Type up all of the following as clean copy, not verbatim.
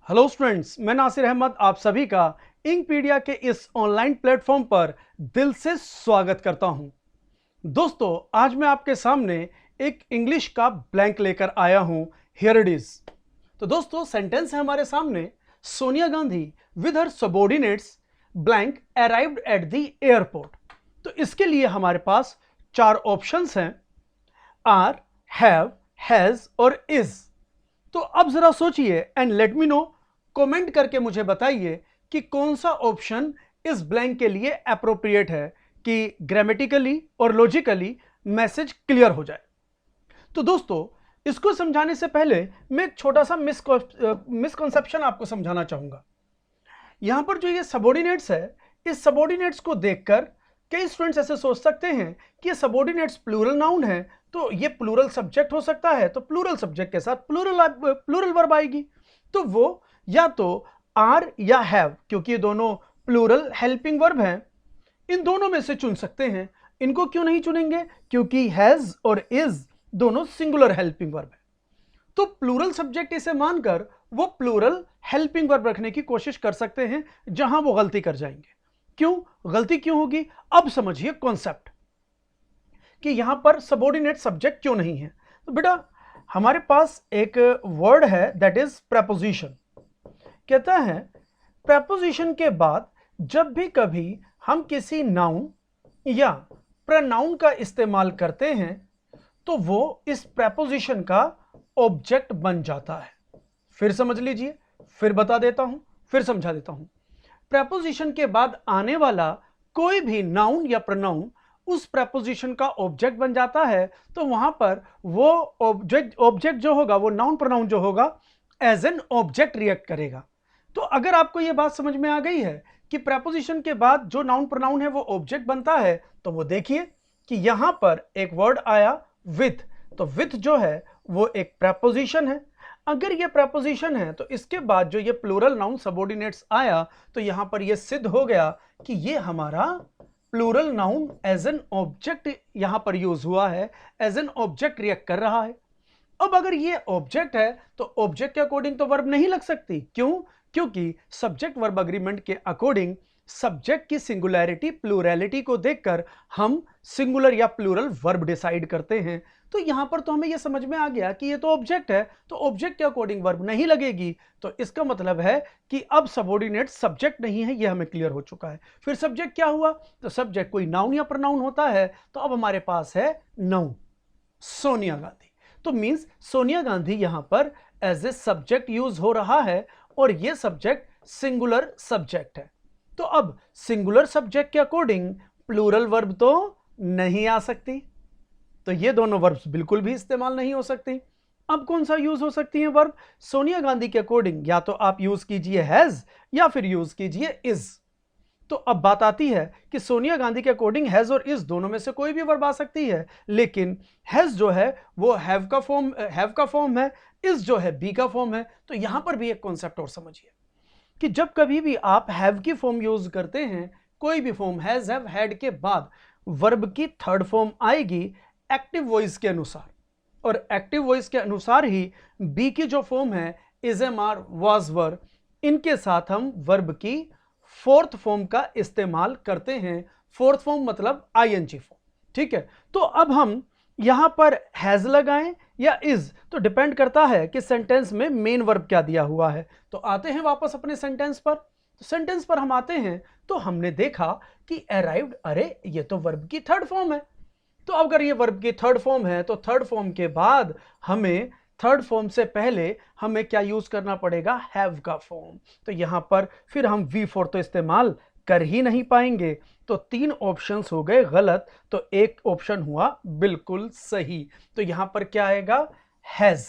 Hello students, मैं नासिर अहमद आप सभी का इंकपीडिया के इस ऑनलाइन प्लेटफॉर्म पर दिल से स्वागत करता हूं। दोस्तों, आज मैं आपके सामने एक इंग्लिश का ब्लैंक लेकर आया हूं। Here it is. तो दोस्तों, सेंटेंस है हमारे सामने, Sonia Gandhi with her subordinates blank arrived at the airport. तो इसके लिए हमारे पास चार ऑप्शंस हैं, आर, हैव, हैज और इज। तो अब जरा सोचिए and let me know, comment करके मुझे बताइए कि कौन सा ऑप्शन इस ब्लैंक के लिए अप्रोप्रिएट है कि ग्रामेटिकली और लॉजिकली मैसेज क्लियर हो जाए। तो दोस्तों, इसको समझाने से पहले मैं एक छोटा सा मिसकॉन्सेप्शन आपको समझाना चाहूंगा। यहां पर जो ये सबॉर्डिनेट्स है, इस सबॉर्डिनेट्स को देखकर कई स्टूडेंट्स ऐसे सोच सकते हैं कि ये सबॉर्डिनेट्स प्लूरल नाउन है, तो ये प्लूरल सब्जेक्ट हो सकता है, तो प्लूरल सब्जेक्ट के साथ प्लूरल वर्ब आएगी। तो वो या तो आर या हैव, क्योंकि ये दोनों प्लूरल हेल्पिंग वर्ब हैं, इन दोनों में से चुन सकते हैं। इनको क्यों नहीं चुनेंगे? क्योंकि हैज और इज दोनों सिंगुलर हेल्पिंग वर्ब है। तो प्लूरल सब्जेक्ट इसे मानकर वो प्लूरल हेल्पिंग वर्ब रखने की कोशिश कर सकते हैं, जहां वो गलती कर जाएंगे। क्यों गलती क्यों होगी? अब समझिए कॉन्सेप्ट कि यहां पर सबऑर्डिनेट सब्जेक्ट क्यों नहीं है। तो बेटा, हमारे पास एक वर्ड है दैट इज प्रेपोजिशन। कहता है प्रेपोजिशन के बाद जब भी कभी हम किसी नाउन या प्रोनाउन का इस्तेमाल करते हैं तो वो इस प्रेपोजिशन का ऑब्जेक्ट बन जाता है। फिर समझ लीजिए, फिर बता देता हूं, फिर समझा देता हूं। प्रेपोजिशन के बाद आने वाला कोई भी नाउन या प्रोनाउन उस प्रेपोजिशन का ऑब्जेक्ट बन जाता है, तो वहां पर वो ऑब्जेक्ट जो होगा, वो नाउन प्रोनाउन जो होगा, एज एन ऑब्जेक्ट रिएक्ट करेगा। तो अगर आपको यह बात समझ में आ गई है कि प्रेपोजिशन के बाद जो नाउन प्रोनाउन है वो ऑब्जेक्ट बनता है, तो वो देखिए कि यहां पर एक वर्ड आया विथ। तो विथ जो है वो एक प्रेपोजिशन है। अगर ये प्रेपोजिशन है तो इसके बाद जो ये प्लूरल नाउन सबऑर्डिनेट्स आया, तो यहां पर ये सिद्ध हो गया कि ये हमारा plural noun as an object यहां पर यूज हुआ है, एज एन ऑब्जेक्ट रिएक्ट कर रहा है। अब अगर ये ऑब्जेक्ट है तो ऑब्जेक्ट के अकॉर्डिंग तो वर्ब नहीं लग सकती। क्यों? क्योंकि सब्जेक्ट वर्ब अग्रीमेंट के अकॉर्डिंग सब्जेक्ट की सिंगुलैरिटी प्लूरैलिटी को देखकर हम सिंगुलर या प्लूरल वर्ब डिसाइड करते हैं। तो यहां पर तो हमें यह समझ में आ गया कि ये तो ऑब्जेक्ट है, तो ऑब्जेक्ट के अकॉर्डिंग वर्ब नहीं लगेगी। तो इसका मतलब है कि अब सबऑर्डिनेट सब्जेक्ट नहीं है, यह हमें क्लियर हो चुका है। फिर सब्जेक्ट क्या हुआ? तो सब्जेक्ट कोई नाउन या प्रोनाउन होता है, तो अब हमारे पास है नाउन सोनिया गांधी। तो मींस सोनिया गांधी यहां पर एज ए सब्जेक्ट यूज हो रहा है और यह सब्जेक्ट सिंगुलर सब्जेक्ट है। तो अब सिंगुलर सब्जेक्ट के अकॉर्डिंग प्लूरल वर्ब तो नहीं आ सकती, तो ये दोनों वर्ब्स बिल्कुल भी इस्तेमाल नहीं हो सकती। अब कौन सा यूज हो सकती है वर्ब? सोनिया गांधी के अकॉर्डिंग या तो आप यूज कीजिए हैज या फिर यूज कीजिए इज। तो अब बात आती है कि सोनिया गांधी के अकॉर्डिंग हैज और इज दोनों में से कोई भी वर्ब आ सकती है, लेकिन हैज जो है वो हैव का फॉर्म है, इज जो है बी का फॉर्म है। तो यहां पर भी एक कॉन्सेप्ट और समझिए कि जब कभी भी आप हैव की फॉर्म यूज करते हैं, कोई भी फॉर्म हैज, हैव, हैड के बाद वर्ब की थर्ड फॉर्म आएगी एक्टिव वॉइस के अनुसार, और एक्टिव वॉइस के अनुसार ही बी की जो फॉर्म है इज, एम, आर, वाज, वर, इनके साथ हम वर्ब की फोर्थ फॉर्म का इस्तेमाल करते हैं। फोर्थ फॉर्म मतलब आईएनजी फॉर्म। ठीक है, तो अब हम यहां पर हैज लगाएं या इज, तो डिपेंड करता है कि सेंटेंस में मेन वर्ब क्या दिया हुआ है। तो आते हैं वापस अपने सेंटेंस पर। तो सेंटेंस पर हम आते हैं तो हमने देखा कि अराइव्ड, अरे ये तो वर्ब की थर्ड फॉर्म है। तो अगर ये वर्ब की थर्ड फॉर्म है तो थर्ड फॉर्म के बाद हमें, थर्ड फॉर्म से पहले हमें क्या यूज करना पड़ेगा? हैव का फॉर्म। तो यहां पर फिर हम V4 तो इस्तेमाल कर ही नहीं पाएंगे। तो तीन ऑप्शंस हो गए गलत, तो एक ऑप्शन हुआ बिल्कुल सही। तो यहां पर क्या आएगा? हैज।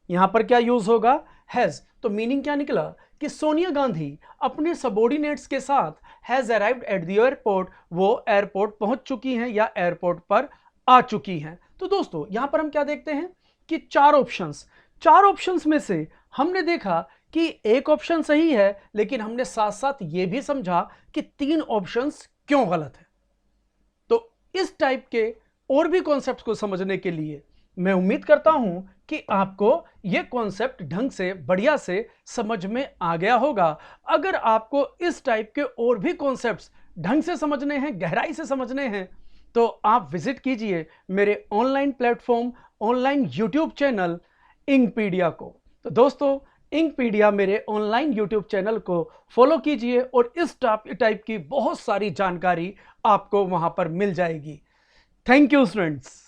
यहां पर क्या यूज होगा? हैज। तो मीनिंग क्या निकला कि सोनिया गांधी अपने सबऑर्डिनेट्स के साथ has arrived at the airport, वो एयरपोर्ट पहुंच चुकी हैं या एयरपोर्ट पर आ चुकी हैं। तो दोस्तों, यहां पर हम क्या देखते हैं कि चार ऑप्शंस में से हमने देखा कि एक ऑप्शन सही है, लेकिन हमने साथ साथ यह भी समझा कि तीन ऑप्शंस क्यों गलत है। तो इस टाइप के और भी कॉन्सेप्ट्स को समझने के लिए मैं उम्मीद करता हूं कि आपको यह कॉन्सेप्ट ढंग से बढ़िया से समझ में आ गया होगा। अगर आपको इस टाइप के और भी कॉन्सेप्ट्स ढंग से समझने हैं, गहराई से समझने हैं, तो आप विजिट कीजिए मेरे online platform, online YouTube channel Inkpedia को। तो दोस्तों, इंकपीडिया मेरे ऑनलाइन यूट्यूब चैनल को फॉलो कीजिए और इस टाइप की बहुत सारी जानकारी आपको वहां पर मिल जाएगी। Thank you students.